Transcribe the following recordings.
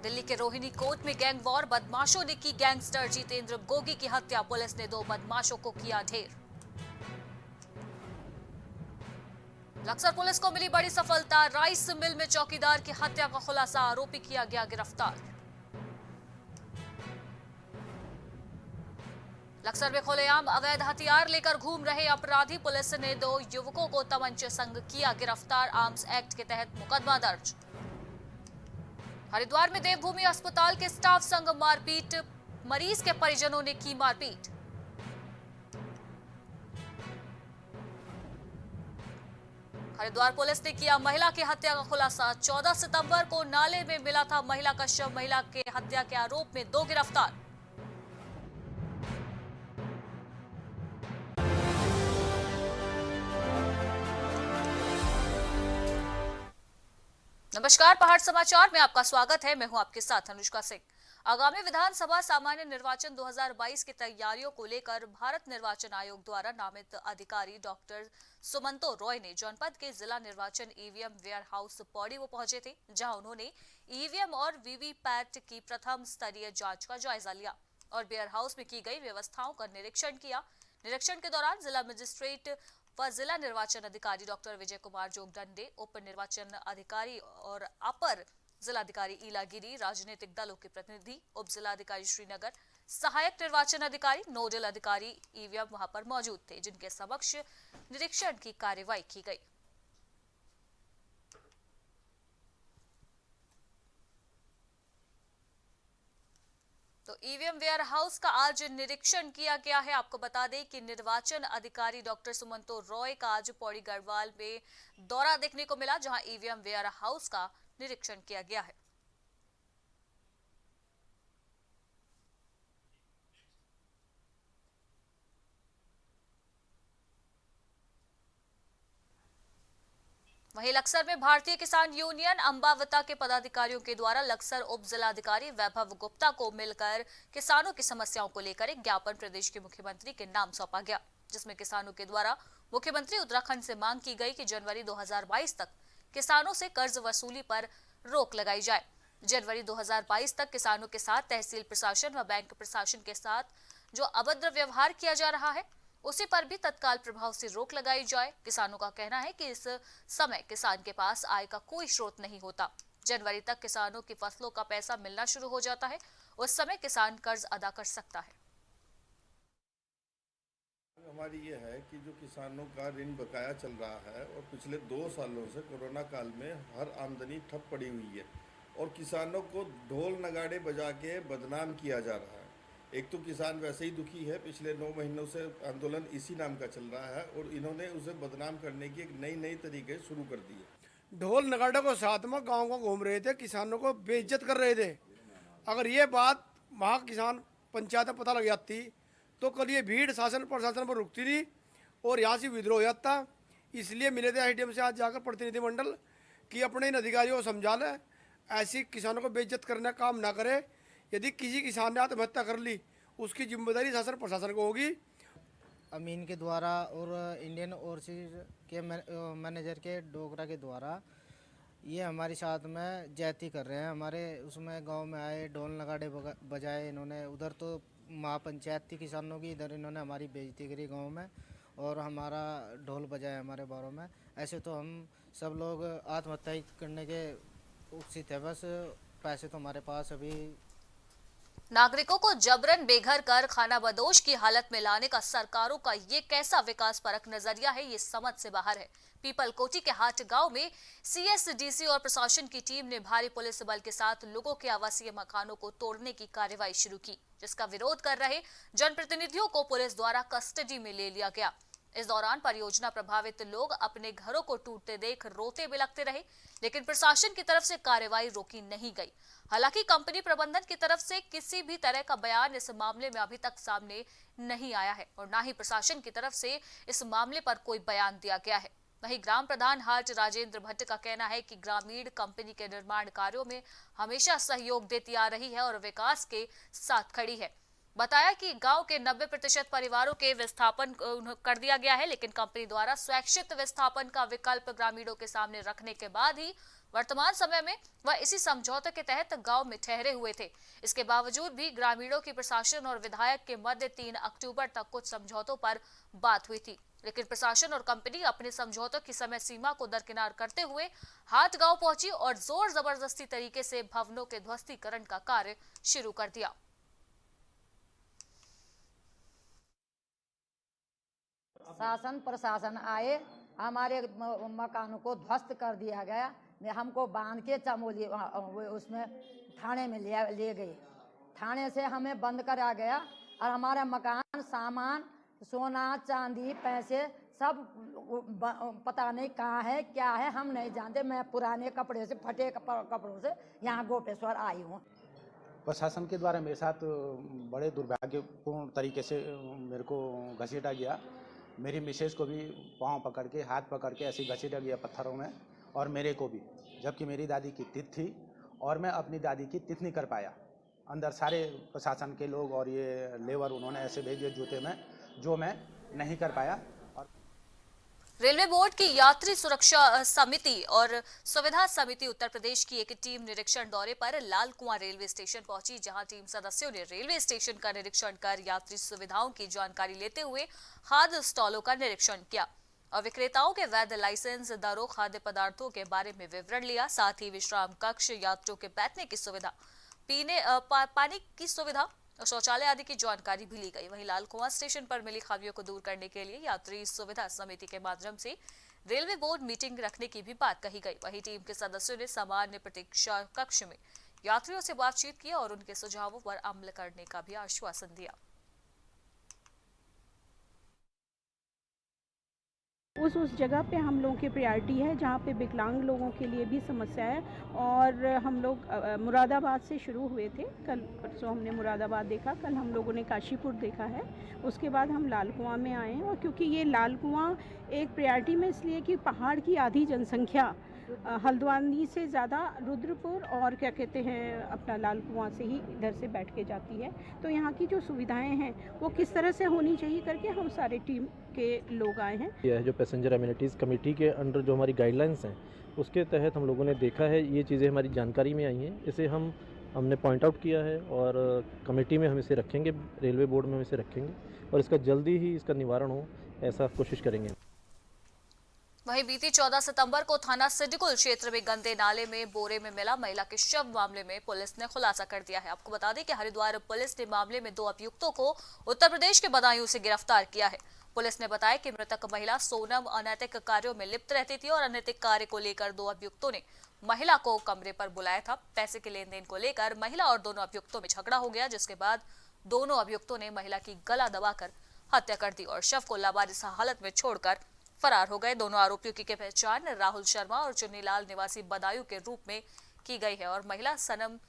दिल्ली के रोहिणी कोर्ट में gang war, बदमाशों ने की गैंगस्टर जितेंद्र गोगी की हत्या, पुलिस ने 2 बदमाशों को किया ढेर। लक्सर पुलिस को मिली बड़ी सफलता, राइस मिल में चौकीदार की हत्या का खुलासा, आरोपी किया गया गिरफ्तार। लक्सर में खुलेआम अवैध हथियार लेकर घूम रहे अपराधी, पुलिस ने 2 युवकों को तमंचे संग किया गिरफ्तार, आर्म्स एक्ट के तहत मुकदमा दर्ज। हरिद्वार में देवभूमि अस्पताल के स्टाफ संग मारपीट, मरीज के परिजनों ने की मारपीट। हरिद्वार पुलिस ने किया महिला की हत्या का खुलासा, 14 सितंबर को नाले में मिला था महिला का शव, महिला के हत्या के आरोप में 2 गिरफ्तार। नमस्कार, पहाड़ समाचार में आपका स्वागत है। मैं हूं आपके साथ अनुष्का सिंह। आगामी विधानसभा सामान्य निर्वाचन 2022 की तैयारियों को लेकर भारत निर्वाचन आयोग द्वारा नामित अधिकारी डॉक्टर सुमंतो रॉय ने जनपद के जिला निर्वाचन ईवीएम वेयर हाउस पौड़ी वो पहुंचे थे, जहां उन्होंने ईवीएम और वीवीपैट की प्रथम स्तरीय जांच का जायजा लिया और वेयर हाउस में की गई व्यवस्थाओं का निरीक्षण किया। निरीक्षण के दौरान जिला मजिस्ट्रेट व जिला निर्वाचन अधिकारी डॉक्टर विजय कुमार जोगदंडे, उप निर्वाचन अधिकारी और अपर जिलाधिकारी इलागिरी, राजनीतिक दलों के प्रतिनिधि, उप जिलाधिकारी श्रीनगर, सहायक निर्वाचन अधिकारी, नोडल अधिकारी ईवीएम वहां पर मौजूद थे, जिनके समक्ष निरीक्षण की कार्रवाई की गई। तो ईवीएम वेयर हाउस का आज निरीक्षण किया गया है। आपको बता दें कि निर्वाचन अधिकारी डॉक्टर सुमंतो रॉय का आज पौड़ी गढ़वाल में दौरा देखने को मिला, जहां ईवीएम वेयर हाउस का निरीक्षण किया गया है। वहीं लक्सर में भारतीय किसान यूनियन अंबावता के पदाधिकारियों के द्वारा लक्सर उप जिलाधिकारी वैभव गुप्ता को मिलकर किसानों की समस्याओं को लेकर एक ज्ञापन प्रदेश के मुख्यमंत्री के नाम सौंपा गया, जिसमें किसानों के द्वारा मुख्यमंत्री उत्तराखंड से मांग की गई कि जनवरी 2022 तक किसानों से कर्ज वसूली पर रोक लगाई जाए। जनवरी 2022 तक किसानों के साथ तहसील प्रशासन व बैंक प्रशासन के साथ जो अभद्र व्यवहार किया जा रहा है, उसी पर भी तत्काल प्रभाव से रोक लगाई जाए। किसानों का कहना है कि इस समय किसान के पास आय का कोई स्रोत नहीं होता। जनवरी तक किसानों की फसलों का पैसा मिलना शुरू हो जाता है, उस समय किसान कर्ज अदा कर सकता है। हमारी ये है कि जो किसानों का ऋण बकाया चल रहा है और पिछले 2 सालों से कोरोना काल में हर आमदनी ठप पड़ी हुई है और किसानों को ढोल नगाड़े बजा के बदनाम किया जा रहा है। एक तो किसान वैसे ही दुखी है, पिछले 9 महीनों से आंदोलन इसी नाम का चल रहा है और इन्होंने उसे बदनाम करने की एक नई तरीके शुरू कर दी है। ढोल नगाड़े को साथ में गाँव को घूम रहे थे, किसानों को बेइज्जत कर रहे थे। अगर ये बात वहाँ किसान पंचायत में पता लग जाती तो कल ये भीड़ शासन प्रशासन पर रुकती थी और यहाँ से विद्रोह हो जाता। इसलिए मिले थे एसडीएम से आज जाकर प्रतिनिधिमंडल कि अपने इन अधिकारियों को समझा लें, ऐसी किसानों को बेइज्जत करने का काम ना करे। यदि किसी किसान ने आत्महत्या कर ली, उसकी जिम्मेदारी शासन प्रशासन को होगी। अमीन के द्वारा और इंडियन ओवरसीज के मैनेजर के डोगरा के द्वारा ये हमारे साथ में ज्यादती कर रहे हैं। हमारे उसमें गांव में आए, ढोल नगाड़े बजाए इन्होंने। उधर तो महापंचायत थी किसानों की, इधर इन्होंने हमारी बेइज्जती करी गांव में और हमारा ढोल बजाए हमारे बारों में। ऐसे तो हम सब लोग आत्महत्या करने के उत्सित है, बस पैसे तो हमारे पास अभी। नागरिकों को जबरन बेघर कर खानाबदोश की हालत में लाने का सरकारों का ये कैसा विकास परक नजरिया है, ये समझ से बाहर है। पीपलकोटी के हाट गांव में सीएसडीसी और प्रशासन की टीम ने भारी पुलिस बल के साथ लोगों के आवासीय मकानों को तोड़ने की कार्रवाई शुरू की, जिसका विरोध कर रहे जनप्रतिनिधियों को पुलिस द्वारा कस्टडी में ले लिया गया। इस दौरान परियोजना प्रभावित लोग अपने घरों को टूटते देख रोते बिलखते रहे, लेकिन प्रशासन की तरफ से कार्रवाई रोकी नहीं गई। हालांकि कंपनी प्रबंधन की तरफ से किसी भी तरह का बयान इस मामले में अभी तक सामने नहीं आया है और न ही प्रशासन की तरफ से इस मामले पर कोई बयान दिया गया है। वहीं ग्राम प्रधान हाट राजेंद्र भट्ट का कहना है कि ग्रामीण कंपनी के निर्माण कार्यों में हमेशा सहयोग देती आ रही है और विकास के साथ खड़ी है। बताया कि गांव के 90% परिवारों के विस्थापन कर दिया गया है, लेकिन कंपनी द्वारा स्वैच्छित विस्थापन का विकल्प ग्रामीणों के सामने रखने के बाद ही वर्तमान समय में वह इसी समझौते के तहत गांव में ठहरे हुए थे। इसके बावजूद भी ग्रामीणों की प्रशासन और विधायक के मध्य 3 अक्टूबर तक कुछ समझौतों पर बात हुई थी, लेकिन प्रशासन और कंपनी अपने समझौतों की समय सीमा को दरकिनार करते हुए हाट गांव पहुंची और जोर जबरदस्ती तरीके से भवनों के ध्वस्तीकरण का कार्य शुरू कर दिया। शासन प्रशासन आए, हमारे मकानों को ध्वस्त कर दिया गया। हमको बांध के चमोली उसमें थाने में ले गए। थाने से हमें बंद करा गया और हमारा मकान, सामान, सोना चांदी, पैसे सब पता नहीं कहाँ है, क्या है, हम नहीं जानते। मैं पुराने कपड़े से, फटे कपड़ों से यहाँ गोपेश्वर आई हूँ। प्रशासन के द्वारा मेरे साथ बड़े दुर्भाग्यपूर्ण तरीके से मेरे को घसीटा गया। मेरी मिसेज को भी पाँव पकड़ के, हाथ पकड़ के ऐसे घसीटा गया पत्थरों में, और मेरे को भी, जबकि मेरी दादी की तिथि थी और मैं अपनी दादी की तिथि नहीं कर पाया। अंदर सारे प्रशासन के लोग और ये लेबर उन्होंने ऐसे भेजे जूते में, जो मैं नहीं कर पाया। रेलवे बोर्ड की यात्री सुरक्षा समिति और सुविधा समिति उत्तर प्रदेश की एक टीम निरीक्षण दौरे पर लाल कुआं रेलवे स्टेशन पहुंची, जहां टीम सदस्यों ने रेलवे स्टेशन का निरीक्षण कर यात्री सुविधाओं की जानकारी लेते हुए खाद्य स्टॉलों का निरीक्षण किया और विक्रेताओं के वैध लाइसेंस, दरों, खाद्य पदार्थों के बारे में विवरण लिया। साथ ही विश्राम कक्ष, यात्रियों के बैठने की सुविधा, पानी की सुविधा और शौचालय आदि की जानकारी भी ली गई। वहीं लाल कुआं स्टेशन पर मिली खामियों को दूर करने के लिए यात्री सुविधा समिति के माध्यम से रेलवे बोर्ड मीटिंग रखने की भी बात कही गई। वहीं टीम के सदस्यों ने सामान्य प्रतीक्षा कक्ष में यात्रियों से बातचीत की और उनके सुझावों पर अमल करने का भी आश्वासन दिया। उस जगह पे हम लोगों की प्रायोरिटी है जहाँ पे विकलांग लोगों के लिए भी समस्या है। और हम लोग मुरादाबाद से शुरू हुए थे। कल परसों हमने मुरादाबाद देखा, कल हम लोगों ने काशीपुर देखा है, उसके बाद हम लाल कुआं में आए हैं। और क्योंकि ये लाल कुआं एक प्रायोरिटी में इसलिए कि पहाड़ की आधी जनसंख्या हल्द्वानी से ज़्यादा रुद्रपुर और क्या कहते हैं अपना लाल कुआं से ही इधर से बैठ के जाती है। तो यहाँ की जो सुविधाएं हैं वो किस तरह से होनी चाहिए करके हम सारे टीम के लोग आए हैं। यह जो पैसेंजर अम्यूनिटीज़ कमेटी के अंडर जो हमारी गाइडलाइंस हैं उसके तहत हम लोगों ने देखा है, ये चीज़ें हमारी जानकारी में आई हैं। इसे हमने पॉइंट आउट किया है और कमेटी में हम इसे रखेंगे, रेलवे बोर्ड में हम इसे रखेंगे और इसका जल्दी ही इसका निवारण हो, ऐसा कोशिश करेंगे। वहीं बीती 14 सितंबर को थाना सिडकुल क्षेत्र में गंदे नाले में बोरे में मिला महिला के शव मामले में पुलिस ने खुलासा कर दिया है। आपको बता दें कि हरिद्वार पुलिस ने मामले में 2 अभियुक्तों को उत्तर प्रदेश के बदायूं से गिरफ्तार किया है। पुलिस ने बताया कि मृतक महिला सोनम अनैतिक कार्यों में लिप्त रहती थी और अनैतिक कार्य को लेकर 2 अभियुक्तों ने महिला को कमरे पर बुलाया था। पैसे के लेन देन को लेकर महिला और दोनों अभियुक्तों में झगड़ा हो गया, जिसके बाद दोनों अभियुक्तों ने महिला की गला दबाकर हत्या कर दी और शव को लावारिस हालत में छोड़कर फरार हो गए। दोनों आरोपियों की पहचान राहुल शर्मा और चुन्नीलाल निवासी बदायूं के रूप में की गई है और महिला सनम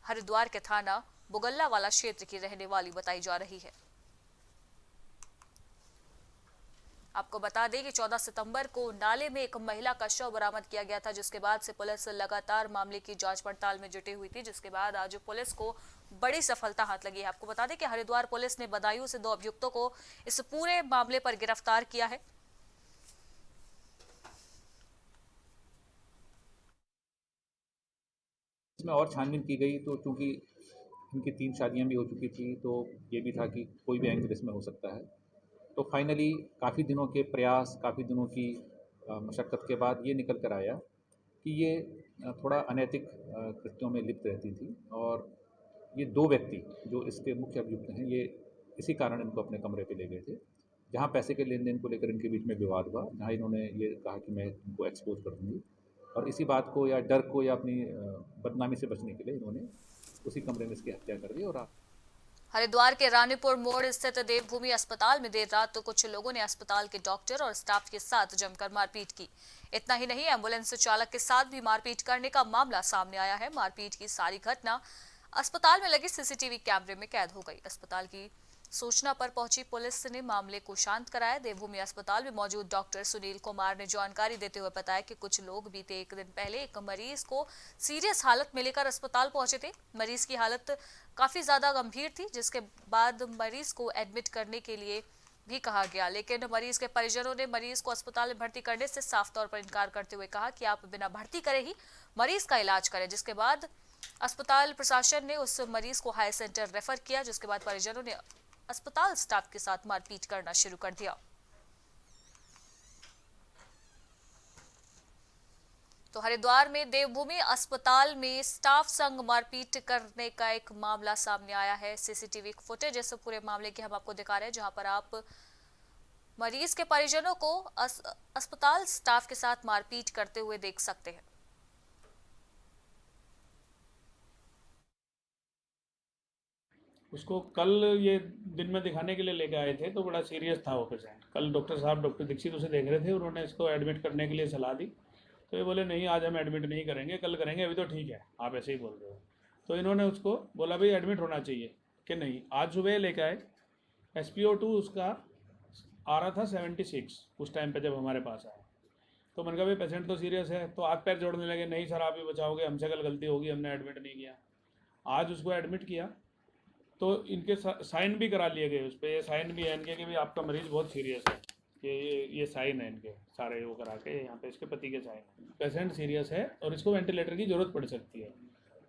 हरिद्वार के थाना बुगल्ला वाला क्षेत्र की रहने वाली बताई जा रही है। आपको बता दें कि 14 सितंबर को नाले में एक महिला का शव बरामद किया गया था, जिसके बाद से पुलिस लगातार मामले की जांच पड़ताल में जुटी हुई थी, जिसके बाद आज पुलिस को बड़ी सफलता हाथ लगी है। आपको बता दें कि हरिद्वार पुलिस ने बदायूं से 2 अभियुक्तों को इस पूरे मामले पर गिरफ्तार किया है। इसमें और छानबीन की गई तो चूंकि इनकी 3 शादियां भी हो चुकी थी, तो ये भी था कि कोई भी एंगल इसमें हो सकता है। तो फाइनली काफ़ी दिनों के प्रयास, काफ़ी दिनों की मशक्क़त के बाद ये निकल कर आया कि ये थोड़ा अनैतिक कृत्यों में लिप्त रहती थी और ये 2 व्यक्ति जो इसके मुख्य अभियुक्त हैं, ये इसी कारण इनको अपने कमरे पे ले गए थे, जहाँ पैसे के लेन देन को लेकर इनके बीच में विवाद हुआ, जहाँ इन्होंने ये कहा कि मैं इनको एक्सपोज कर दूँगी और इसी बात को या डर को या अपनी बदनामी से बचने के लिए इन्होंने उसी कमरे में इसकी हत्या कर दी। और हरिद्वार के रानीपुर मोड़ स्थित देवभूमि अस्पताल में देर रात तो कुछ लोगों ने अस्पताल के डॉक्टर और स्टाफ के साथ जमकर मारपीट की। इतना ही नहीं, एम्बुलेंस चालक के साथ भी मारपीट करने का मामला सामने आया है। मारपीट की सारी घटना अस्पताल में लगे सीसीटीवी कैमरे में कैद हो गई। अस्पताल की सूचना पर पहुंची पुलिस ने मामले को शांत कराया। देवभूमि अस्पताल में मौजूद डॉक्टर सुनील कुमार ने जानकारी देते हुए बताया कि कुछ लोग बीते 1 दिन पहले एक मरीज को सीरियस हालत में लेकर अस्पताल पहुंचे थे। मरीज की हालत काफी ज्यादा गंभीर थी, जिसके बाद मरीज को एडमिट करने के लिए भी कहा गया, लेकिन मरीज के परिजनों ने मरीज को अस्पताल में भर्ती करने से साफ तौर पर इनकार करते हुए कहा कि आप बिना भर्ती करे ही मरीज का इलाज करें। जिसके बाद अस्पताल प्रशासन ने उस मरीज को हाई सेंटर रेफर किया, जिसके बाद परिजनों ने अस्पताल स्टाफ के साथ मारपीट करना शुरू कर दिया। तो हरिद्वार में देवभूमि अस्पताल में स्टाफ संग मारपीट करने का एक मामला सामने आया है। सीसीटीवी फुटेज इस पूरे मामले की हम आपको दिखा रहे हैं, जहां पर आप मरीज के परिजनों को अस्पताल स्टाफ के साथ मारपीट करते हुए देख सकते हैं। उसको कल ये दिन में दिखाने के लिए लेके आए थे, तो बड़ा सीरियस था वो पेशेंट। कल डॉक्टर साहब, डॉक्टर दीक्षित उसे देख रहे थे, उन्होंने इसको एडमिट करने के लिए सलाह दी। तो ये बोले नहीं, आज हम एडमिट नहीं करेंगे, कल करेंगे, अभी तो ठीक है, आप ऐसे ही बोल रहे हो। तो इन्होंने उसको बोला भाई एडमिट होना चाहिए कि नहीं। आज सुबह लेके आए, SpO2 उसका आ रहा था 76 उस टाइम पे जब हमारे पास आया। तो मैंने कहा भाई पेशेंट तो सीरियस है, तो हाथ पैर जोड़ने लगे, नहीं सर आप ही बचाओगे, हमसे कल गलती होगी, हमने एडमिट नहीं किया। आज उसको एडमिट किया तो इनके साइन भी करा लिए गए, उस पर ये साइन भी है इनके कि भाई आपका मरीज़ बहुत सीरियस है, कि ये साइन है इनके सारे, वो करा के यहाँ पे इसके पति के साइन है। पेशेंट सीरियस है और इसको वेंटिलेटर की ज़रूरत पड़ सकती है।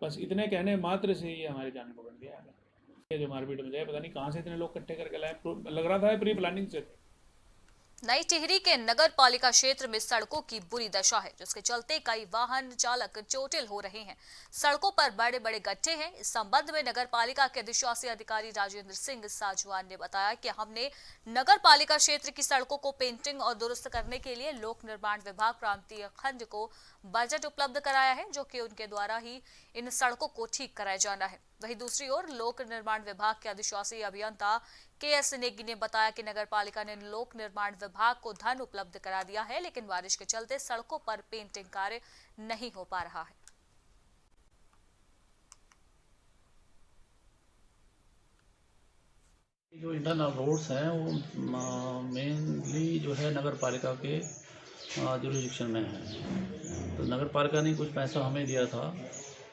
बस इतने कहने मात्र से ही हमारी जान को बन गया। ये जो मारपीट में जाए, पता नहीं कहाँ से इतने लोग इकट्ठे करके लाए, लग रहा था प्री प्लानिंग से थे। नई टिहरी के नगर पालिका क्षेत्र में सड़कों की बुरी दशा है, जिसके चलते कई वाहन चालक चोटिल हो रहे हैं। सड़कों पर बड़े बड़े गड्ढे हैं। इस संबंध में नगर पालिका के अधिशासी अधिकारी राजेंद्र सिंह साजवान ने बताया कि हमने नगर पालिका क्षेत्र की सड़कों को पेंटिंग और दुरुस्त करने के लिए लोक निर्माण विभाग प्रांतीय खंड को बजट उपलब्ध कराया है, जो कि उनके द्वारा ही इन सड़कों को ठीक कराया जाना है। वहीं दूसरी ओर लोक निर्माण विभाग के अधिशासी अभियंता KS नेगी ने बताया कि नगर पालिका ने लोक निर्माण विभाग को धन उपलब्ध करा दिया है, लेकिन बारिश के चलते सड़कों पर पेंटिंग कार्य नहीं हो पा रहा है। जो इंटरनल रोड्स हैं वो मेनली जो है नगर पालिका के जुरिडिक्शन में है। तो नगर पालिका ने कुछ पैसा हमें दिया था,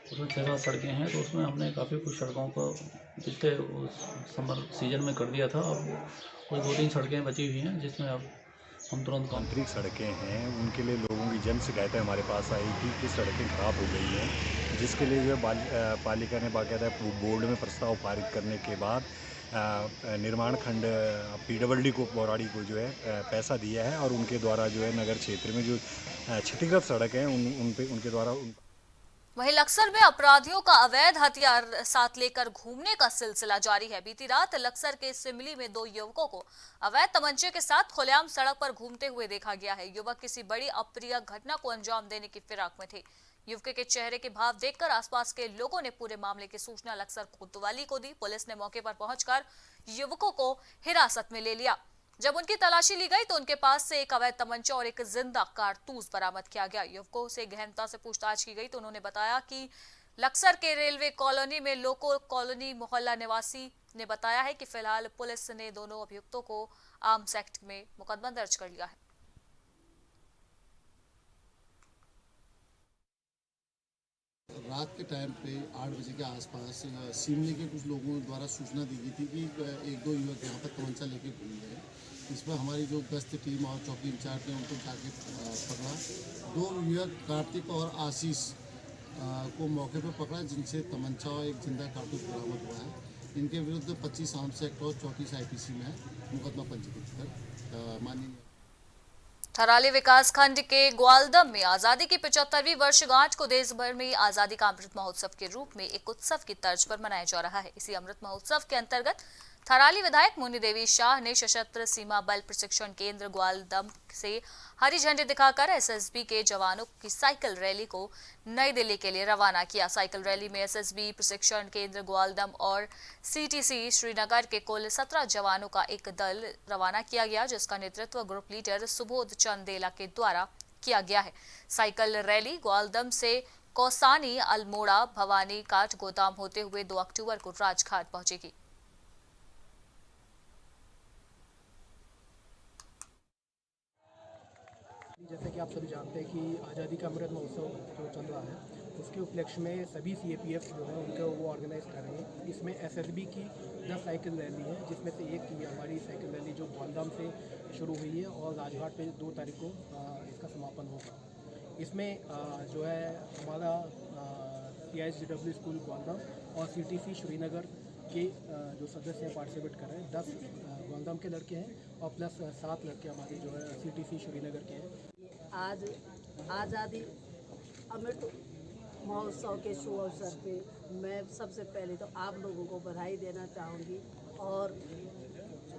उसमें 6-7 सड़कें हैं, तो उसमें हमने काफ़ी कुछ सड़कों को पिछले समर सीजन में कर दिया था। अब कुछ 2-3 सड़कें बची हुई हैं जिसमें अब हम तुरंत आंतरिक सड़कें हैं, उनके लिए लोगों की जन शिकायतें हमारे पास आई थी कि सड़कें खराब हो गई हैं, जिसके लिए जो पालिका ने बाकायदा बोर्ड में प्रस्ताव पारित करने के बाद निर्माण खंड PWD को पौराड़ी को जो है पैसा दिया है, और उनके द्वारा जो है नगर क्षेत्र में जो क्षतिग्रस्त सड़क हैं उनके द्वारा वहीं लक्सर में अपराधियों का अवैध हथियार साथ लेकर घूमने का सिलसिला जारी है। बीती रात लक्सर के सिमली में 2 युवकों को अवैध तमंचे के साथ खुलेआम सड़क पर घूमते हुए देखा गया है। युवक किसी बड़ी अप्रिय घटना को अंजाम देने की फिराक में थे। युवक के चेहरे के भाव देखकर आसपास के लोगों ने पूरे मामले की सूचना लक्सर कोतवाली को दी। पुलिस ने मौके पर पहुंचकर युवकों को हिरासत में ले लिया। जब उनकी तलाशी ली गई तो उनके पास से एक अवैध तमंचा और एक जिंदा कारतूस बरामद किया गया। युवकों से गहनता से पूछताछ की गई तो उन्होंने बताया कि लक्सर के रेलवे कॉलोनी में लोको कॉलोनी मोहल्ला निवासी ने बताया है कि फिलहाल पुलिस ने दोनों अभियुक्तों को आर्म्स एक्ट में मुकदमा दर्ज कर लिया है। रात के टाइम पे 8 बजे के आसपास सिमली के कुछ लोगों द्वारा सूचना दी गई थी कि 1-2 युवक यहाँ पर तमंचा लेके घूम रहे हैं। इस पर हमारी जो गश्त टीम और चौकी इंचार्ज ने उनको जाके पकड़ा। 2 युवक कार्तिक और आशीष को मौके पर पकड़ा, जिनसे तमंचा और एक जिंदा कारतूस बरामद हुआ है। इनके विरुद्ध 25 आर्म्स एक्ट और 34 IPC में मुकदमा पंजीकृत कर माननीय थराली विकास खंड के ग्वालदम में आजादी की 75वीं वर्षगांठ को देश भर में आजादी का अमृत महोत्सव के रूप में एक उत्सव की तर्ज पर मनाया जा रहा है। इसी अमृत महोत्सव के अंतर्गत थराली विधायक मुन्नी देवी शाह ने सशस्त्र सीमा बल प्रशिक्षण केंद्र ग्वालदम से हरी झंडी दिखाकर SSB के जवानों की साइकिल रैली को नई दिल्ली के लिए रवाना किया। साइकिल रैली में SSB प्रशिक्षण केंद्र ग्वालदम और CTC श्रीनगर के कुल 17 जवानों का एक दल रवाना किया गया, जिसका नेतृत्व ग्रुप लीडर सुबोध चंदेला के द्वारा किया गया है। साइकिल रैली ग्वालदम से कौसानी, अल्मोड़ा, भवानी, काठ गोदाम होते हुए 2 अक्टूबर को राजघाट पहुंचेगी। जैसे कि आप सभी जानते हैं कि आज़ादी का अमृत महोत्सव जो चल रहा है उसके उपलक्ष्य में सभी CAPF जो है उनको वो ऑर्गेनाइज कर रहे हैं। इसमें SSB की 10 साइकिल रैली है, जिसमें से एक हमारी साइकिल रैली जो ग्वालधाम से शुरू हुई है और राजघाट पे 2 तारीख को इसका समापन होगा। इसमें जो है हमारा CISW स्कूल ग्वालधाम और CTC श्रीनगर के जो सदस्य हैं पार्टिसिपेट कर रहे हैं। 10 ग्वालधाम के लड़के हैं और प्लस 7 लड़के हमारे जो है CTC श्रीनगर के हैं। आज आज़ादी अमृत महोत्सव के शुभ अवसर पे मैं सबसे पहले तो आप लोगों को बधाई देना चाहूँगी और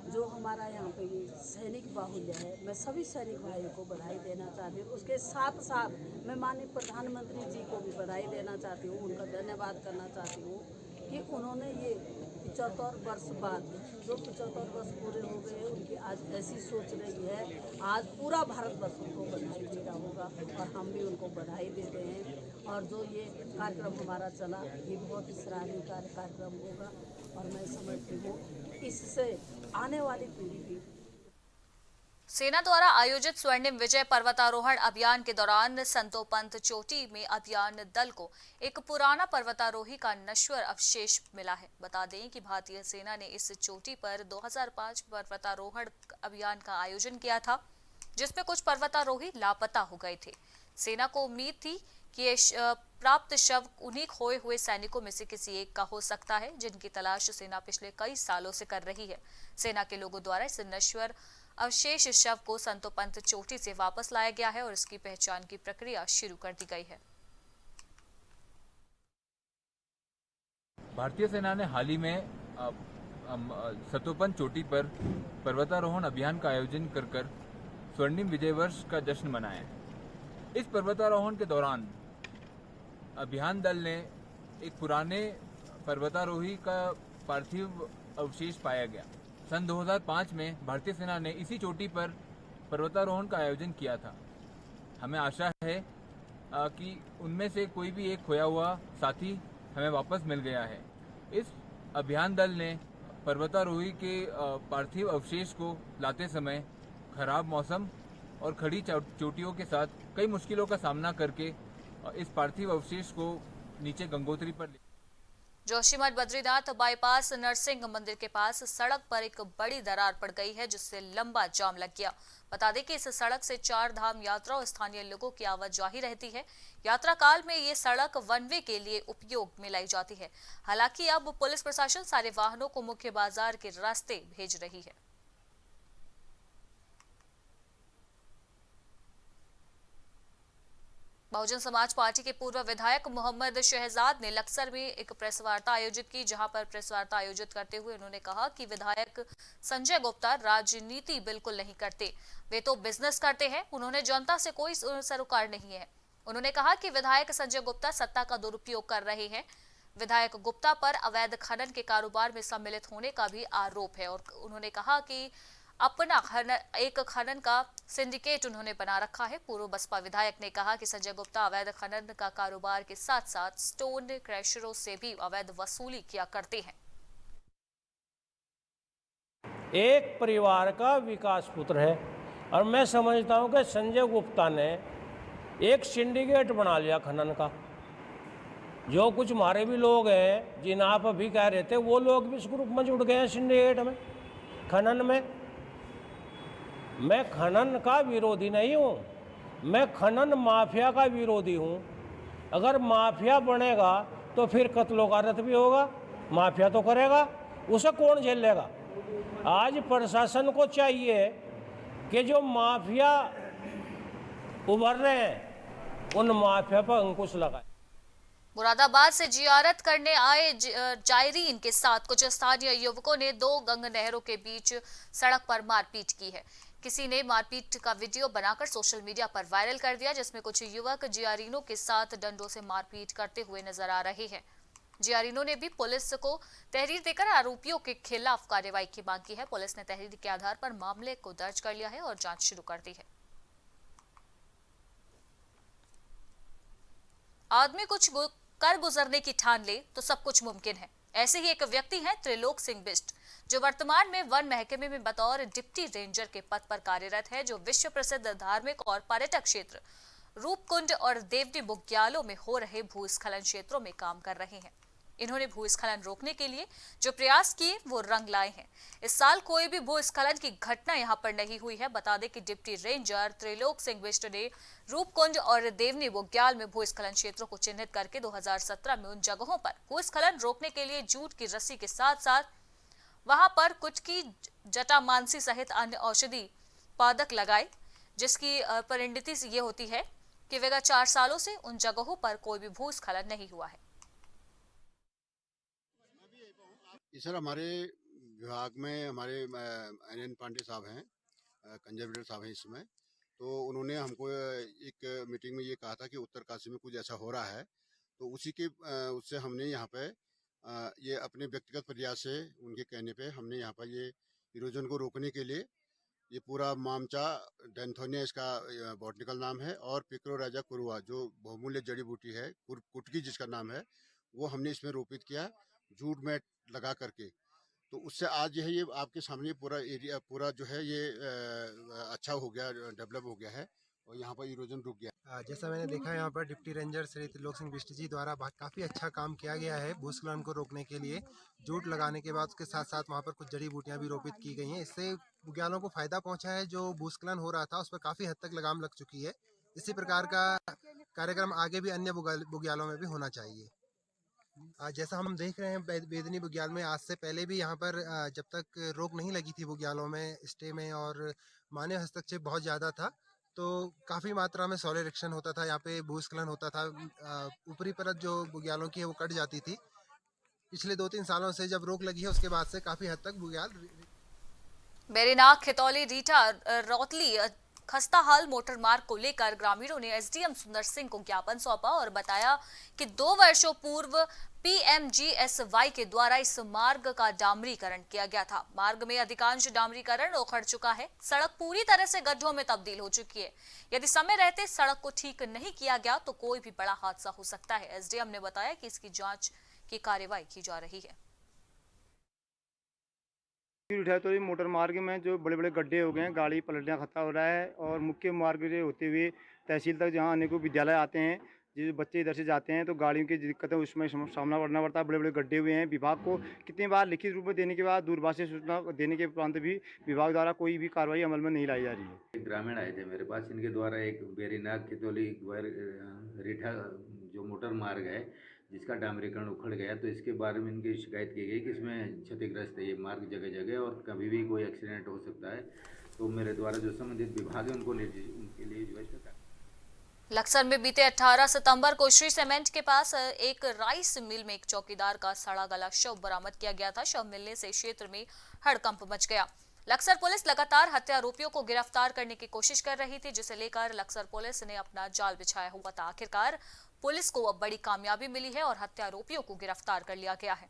जो हमारा यहाँ पे ये सैनिक बाहुल्य है, मैं सभी सैनिक भाइयों को बधाई देना चाहती हूँ। उसके साथ साथ मैं माननीय प्रधानमंत्री जी को भी बधाई देना चाहती हूँ, उनका धन्यवाद करना चाहती हूँ कि उन्होंने ये 75 वर्ष बाद जो 75 वर्ष पूरे हो गए उनकी आज ऐसी सोच रही है। आज पूरा भारतवर्ष उनको बधाई दे रहा होगा और हम भी उनको बधाई देते हैं। और जो ये कार्यक्रम हमारा चला ये बहुत ही सराहनीय कार्यक्रम होगा और मैं समझती हूँ इससे आने वाली पीढ़ी भी। सेना द्वारा आयोजित स्वर्णिम विजय पर्वतारोहण अभियान के दौरान संतोपंत चोटी में अभियान दल को एक पुराना पर्वतारोही का नश्वर अवशेष मिला है। बता दें कि भारतीय सेना ने इस चोटी पर 2005 पर्वतारोहण अभियान का आयोजन किया था, जिसमें कुछ पर्वतारोही लापता हो गए थे। सेना को उम्मीद थी कि ये प्राप्त शव उन्हीं खोए हुए सैनिकों में से किसी एक का हो सकता है, जिनकी तलाश सेना पिछले कई सालों से कर रही है। सेना के लोगों द्वारा इस नश्वर अवशेष शव को संतोपंत चोटी से वापस लाया गया है और इसकी पहचान की प्रक्रिया शुरू कर दी गई है। भारतीय सेना ने हाल ही में संतोपंत चोटी पर पर्वतारोहण अभियान का आयोजन कर स्वर्णिम विजय वर्ष का जश्न मनाया। इस पर्वतारोहण के दौरान अभियान दल ने एक पुराने पर्वतारोही का पार्थिव अवशेष पाया गया। सन 2005 में भारतीय सेना ने इसी चोटी पर पर्वतारोहण का आयोजन किया था। हमें आशा है कि उनमें से कोई भी एक खोया हुआ साथी हमें वापस मिल गया है। इस अभियान दल ने पर्वतारोही के पार्थिव अवशेष को लाते समय खराब मौसम और खड़ी चोटियों के साथ कई मुश्किलों का सामना करके इस पार्थिव अवशेष को नीचे गंगोत्री पर जोशीमठ बद्रीनाथ बाईपास नरसिंह मंदिर के पास सड़क पर एक बड़ी दरार पड़ गई है, जिससे लंबा जाम लग गया। बता दें कि इस सड़क से 4 धाम यात्रा और स्थानीय लोगों की आवाजाही रहती है। यात्रा काल में ये सड़क वन वे के लिए उपयोग में लाई जाती है। हालांकि अब पुलिस प्रशासन सारे वाहनों को मुख्य बाजार के रास्ते भेज रही है। बहुजन समाज पार्टी के पूर्व विधायक मोहम्मद शहजाद ने लक्सर में एक प्रेस वार्ता आयोजित की, जहां पर प्रेस वार्ता आयोजित करते हुए उन्होंने कहा कि विधायक संजय गुप्ता राजनीति बिल्कुल नहीं करते, वे तो बिजनेस करते हैं। उन्होंने जनता से कोई सरोकार नहीं है। उन्होंने कहा कि विधायक संजय गुप्ता सत्ता का दुरुपयोग कर रहे हैं। विधायक गुप्ता पर अवैध खनन के कारोबार में सम्मिलित होने का भी आरोप है और उन्होंने कहा कि अपना एक खनन का सिंडिकेट उन्होंने बना रखा है। पूर्व बसपा विधायक ने कहा कि संजय गुप्ता अवैध खनन का कारोबार के साथ साथ स्टोन क्रैशरों से भी अवैध वसूली किया करते हैं। एक परिवार का विकास पुत्र है और मैं समझता हूं कि संजय गुप्ता ने एक सिंडिकेट बना लिया खनन का। जो कुछ हमारे भी लोग हैं जिन आप अभी कह रहे थे, वो लोग भी इस ग्रुप में जुड़ गए हैं सिंडिकेट में, खनन में। मैं खनन का विरोधी नहीं हूँ, मैं खनन माफिया का विरोधी हूँ। अगर माफिया बनेगा तो फिर कत्लो गारत भी होगा, माफिया तो करेगा, उसे कौन झेल लेगा। आज प्रशासन को चाहिए कि जो माफिया उभर रहे हैं उन माफिया पर अंकुश लगाए। मुरादाबाद से जियारत करने आए जायरीन के साथ कुछ स्थानीय युवकों ने 2 गंग नहरों के बीच सड़क पर मारपीट की है। किसी ने मारपीट का वीडियो बनाकर सोशल मीडिया पर वायरल कर दिया, जिसमें कुछ युवक जियारीनों के साथ डंडों से मारपीट करते हुए नजर आ रहे हैं। जियारीनों ने भी पुलिस को तहरीर देकर आरोपियों के खिलाफ कार्रवाई की मांग की है। पुलिस ने तहरीर के आधार पर मामले को दर्ज कर लिया है और जांच शुरू कर दी है। आदमी कुछ कर गुजरने की ठान ले तो सब कुछ मुमकिन है। ऐसे ही एक व्यक्ति हैं त्रिलोक सिंह बिष्ट, जो वर्तमान में वन महकमे में बतौर डिप्टी रेंजर के पद पर कार्यरत है, जो विश्व प्रसिद्ध धार्मिक और पर्यटक क्षेत्र रूपकुंड और देवनी बुग्यालों में हो रहे भूस्खलन क्षेत्रों में काम कर रहे हैं। इन्होंने भूस्खलन रोकने के लिए जो प्रयास किए वो रंग लाए हैं। इस साल कोई भी भूस्खलन की घटना यहां पर नहीं हुई है। बता दें कि डिप्टी रेंजर त्रिलोक सिंह बिष्ट ने रूपकुंड और देवनी बुग्याल में भूस्खलन क्षेत्रों को चिन्हित करके 2017 में उन जगहों पर भूस्खलन रोकने के लिए जूट की रस्सी के साथ साथ वहां पर कुटकी, जटामांसी सहित अन्य औषधि पादप लगाए, जिसकी परिणति ये होती है कि विगत 4 सालों से उन जगहों पर कोई भी भूस्खलन नहीं हुआ है। सर, हमारे विभाग में हमारे NN पांडे साहब हैं, कंजर्वेटर साहब हैं इसमें, तो उन्होंने हमको एक मीटिंग में ये कहा था कि उत्तरकाशी में कुछ ऐसा हो रहा है, तो उसी के उससे हमने यहाँ पे ये अपने व्यक्तिगत प्रयास से उनके कहने पे हमने यहाँ पर ये इरोजन को रोकने के लिए ये पूरा मामचा डेंथोनिया इसका बॉटनिकल नाम है और पिक्रोराजा कुरुआ जो बहुमूल्य जड़ी बूटी है, कुटकी जिसका नाम है, वो हमने इसमें रोपित किया जूट मैट लगा करके। तो उससे आज जो है ये आपके सामने पूरा एरिया पूरा जो है ये अच्छा हो गया, डेवलप हो गया है और यहाँ पर इरोजन रुक गया। जैसा मैंने देखा यहाँ पर डिप्टी रेंजर श्री त्रिलोक सिंह बिष्ट जी द्वारा काफ़ी अच्छा काम किया गया है भूस्खलन को रोकने के लिए। जूट लगाने के बाद उसके साथ साथ वहाँ पर कुछ जड़ी बूटियाँ भी रोपित की गई हैं। इससे बुग्यालों को फ़ायदा पहुँचा है। जो भूस्खलन हो रहा था उस पर काफ़ी हद तक लगाम लग चुकी है। इसी प्रकार का कार्यक्रम आगे भी अन्य बुग्यालों में भी होना चाहिए। जैसा हम देख रहे हैं बेदनी बुग्याल में आज से पहले भी यहाँ पर जब तक रोक नहीं लगी थी बुग्यालों में स्टे में और मानव हस्तक्षेप बहुत ज़्यादा था, तो काफ़ी मात्रा में सॉइल इरेक्शन होता था, यहाँ पे भूस्खलन होता था। ऊपरी परत जो बुग्यालों की है वो कट जाती थी। पिछले 2-3 सालों से जब रोक लगी है उसके बाद से काफ़ी हद तक बुग्याल बेरीनाग, खितौली, रीठा, रौतली खस्ता हाल मोटर मार्ग को लेकर ग्रामीणों ने एसडीएम सुंदर सिंह को ज्ञापन सौंपा और बताया कि 2 वर्षों पूर्व PMGSY के द्वारा इस मार्ग का डामरीकरण किया गया था। मार्ग में अधिकांश डामरीकरण उखड़ चुका है। सड़क पूरी तरह से गड्ढों में तब्दील हो चुकी है। यदि समय रहते सड़क को ठीक नहीं किया गया तो कोई भी बड़ा हादसा हो सकता है। एसडीएम ने बताया कि इसकी जांच की कार्यवाही की जा रही है। तो मोटर मार्ग में जो बड़े बड़े गड्ढे हो गए हैं, गाड़ी पलटने का खतरा हो रहा है और मुख्य मार्ग से होते हुए तहसील तक जहां अनेकों विद्यालय आते हैं, जो बच्चे इधर से जाते हैं तो गाड़ियों की दिक्कतें उसमें सामना करना पड़ता है। बड़े बड़े गड्ढे हुए हैं। विभाग को कितनी बार लिखित रूप में देने के बाद दूरभाष से सूचना देने के उपरांत भी विभाग द्वारा कोई भी कार्रवाई अमल में नहीं लाई जा रही है। ग्रामीण आए थे मेरे पास, इनके द्वारा एक बेरीनाग, खितौली, रीठा जो मोटर मार्ग है जिसका डामरीकरण उखड़ गया, तो इसके बारे में इनकी शिकायत की गई कि इसमें क्षतिग्रस्त है ये मार्ग जगह जगह और कभी भी कोई एक्सीडेंट हो सकता है। तो मेरे द्वारा जो संबंधित विभाग है उनके लिए जो है। लक्सर में बीते 18 सितंबर को श्री सीमेंट के पास एक राइस मिल में एक चौकीदार का सड़ा गला शव बरामद किया गया था। शव मिलने से क्षेत्र में हड़कंप मच गया। लक्सर पुलिस लगातार हत्या आरोपियों को गिरफ्तार करने की कोशिश कर रही थी, जिसे लेकर लक्सर पुलिस ने अपना जाल बिछाया हुआ था। आखिरकार पुलिस को अब बड़ी कामयाबी मिली है और हत्या आरोपियों को गिरफ्तार कर लिया गया है।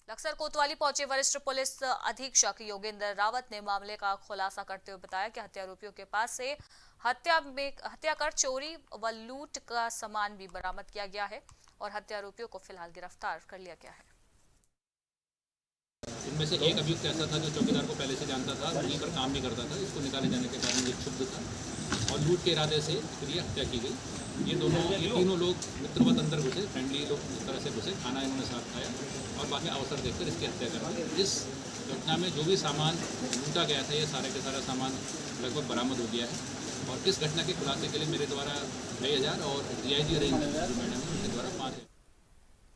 लक्सर कोतवाली पहुंचे वरिष्ठ पुलिस अधीक्षक योगेंद्र रावत ने मामले का खुलासा करते हुए बताया कि हत्या आरोपियों के पास से हत्या कर चोरी व लूट का सामान भी बरामद किया गया है और हत्या आरोपियों को फिलहाल गिरफ्तार कर लिया गया है। इनमें से एक अभियुक्त ऐसा था जो चौकीदार को पहले से जानता था, वहीं पर काम भी करता था। इसको निकाले जाने के कारण ये क्षुब्ध था और लूट के इरादे से इसकी हत्या की गई। ये तीनों लोग मित्रवत अंदर घुसे, फ्रेंडली लोग इस तरह से घुसे, खाना इन्होंने साथ खाया और बाद में अवसर देखकर इसकी हत्या कर दी। इस घटना में जो भी सामान लूटा गया था, ये सारे के सारा सामान लगभग बरामद हो गया है और इस घटना के खुलासे के लिए मेरे द्वारा 2000 और DIG रेंज मैडम उनके द्वारा 5000।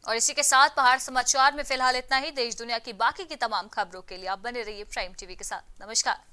और इसी के साथ पहाड़ समाचार में फिलहाल इतना ही। देश दुनिया की बाकी की तमाम खबरों के लिए आप बने रहिए प्राइम टीवी के साथ। नमस्कार।